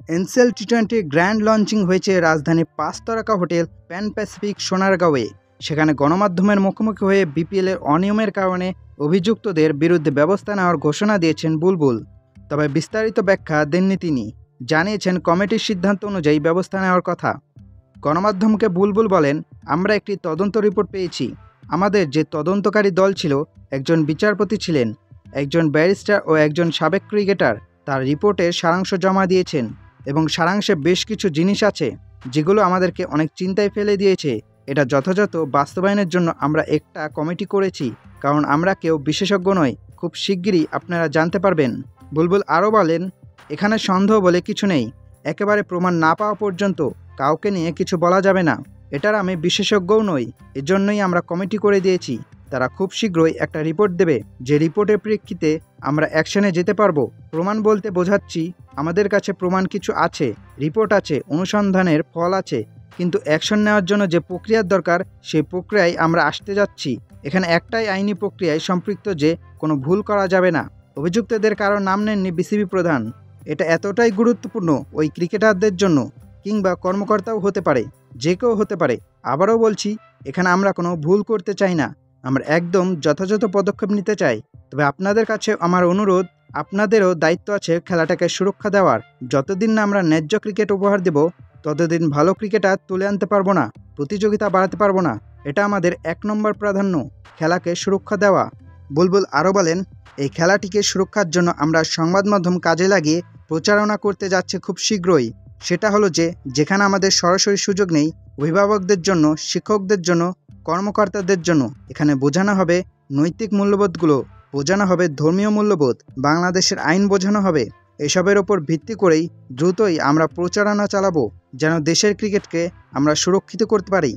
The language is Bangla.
এনসিএল টি-20 গ্র্যান্ড লঞ্চিং হয়েছে রাজধানী 5 তারকা হোটেল প্যান প্যাসিফিক সোনারগাঁওয়ে। সেখানে গণমাধ্যমের মুখোমুখি হয়ে বিপিএলের অনিয়মের কারণে অভিযুক্তদের বিরুদ্ধে ব্যবস্থা নেওয়ার ঘোষণা দিয়েছেন বুলবুল। তবে বিস্তারিত ব্যাখ্যা দেননি তিনি, জানিয়েছেন কমিটির সিদ্ধান্ত অনুযায়ী ব্যবস্থা নেওয়ার কথা। গণমাধ্যমকে বুলবুল বলেন, আমরা একটি তদন্ত রিপোর্ট পেয়েছি। আমাদের যে তদন্তকারী দল ছিল, একজন বিচারপতি ছিলেন, একজন ব্যারিস্টার ও একজন সাবেক ক্রিকেটার তার রিপোর্টের সারাংশ জমা দিয়েছেন এবং সারাংশে বেশ কিছু জিনিস আছে যেগুলো আমাদেরকে অনেক চিন্তায় ফেলে দিয়েছে। এটা যথাযথ বাস্তবায়নের জন্য আমরা একটা কমিটি করেছি, কারণ আমরা কেউ বিশেষজ্ঞ নই। খুব শিগগিরই আপনারা জানতে পারবেন। বুলবুল আরও বলেন, এখানে সন্দেহ বলে কিছু নেই। একেবারে প্রমাণ না পাওয়া পর্যন্ত কাউকে নিয়ে কিছু বলা যাবে না। এটার আমি বিশেষজ্ঞও নই, এজন্যই আমরা কমিটি করে দিয়েছি। তারা খুব শীঘ্রই একটা রিপোর্ট দেবে, যে রিপোর্টের প্রেক্ষিতে আমরা অ্যাকশনে যেতে পারবো। প্রমাণ বলতে বোঝাচ্ছি, আমাদের কাছে প্রমাণ কিছু আছে, রিপোর্ট আছে, অনুসন্ধানের ফল আছে, কিন্তু অ্যাকশন নেওয়ার জন্য যে প্রক্রিয়ার দরকার সেই প্রক্রিয়ায় আমরা আসতে যাচ্ছি। এখানে একটাই আইনি প্রক্রিয়ায় সম্পৃক্ত, যে কোনো ভুল করা যাবে না। অভিযুক্তদের কারো নাম নেননি বিসিবি প্রধান। এটা এতটাই গুরুত্বপূর্ণ, ওই ক্রিকেটারদের জন্য, কিংবা কর্মকর্তাও হতে পারে, যে কেউ হতে পারে। আবারও বলছি, এখানে আমরা কোনো ভুল করতে চাই না, আমরা একদম যথাযথ পদক্ষেপ নিতে চাই। তবে আপনাদের কাছে আমার অনুরোধ, আপনাদেরও দায়িত্ব আছে খেলাটাকে সুরক্ষা দেওয়ার। যতদিন না আমরা ন্যায্য ক্রিকেট উপহার দেব, ততদিন ভালো ক্রিকেটার তুলে আনতে পারবো না, প্রতিযোগিতা বাড়াতে পারবো না। এটা আমাদের 1 নম্বর প্রাধান্য, খেলাকে সুরক্ষা দেওয়া। বুলবুল আরও বলেন, এই খেলাটিকে সুরক্ষার জন্য আমরা সংবাদ মাধ্যম কাজে লাগিয়ে প্রচারণা করতে যাচ্ছে খুব শীঘ্রই। সেটা হলো যে, যেখানে আমাদের সরাসরি সুযোগ নেই, অভিভাবকদের জন্য, শিক্ষকদের জন্য, কর্মকর্তাদের জন্য এখানে বোঝানো হবে নৈতিক মূল্যবোধগুলো, বোঝানো হবে ধর্মীয় মূল্যবোধ, বাংলাদেশের আইন বোঝানো হবে। এসবের ওপর ভিত্তি করেই দ্রুতই আমরা প্রচারণা চালাবো, যেন দেশের ক্রিকেটকে আমরা সুরক্ষিত করতে পারি।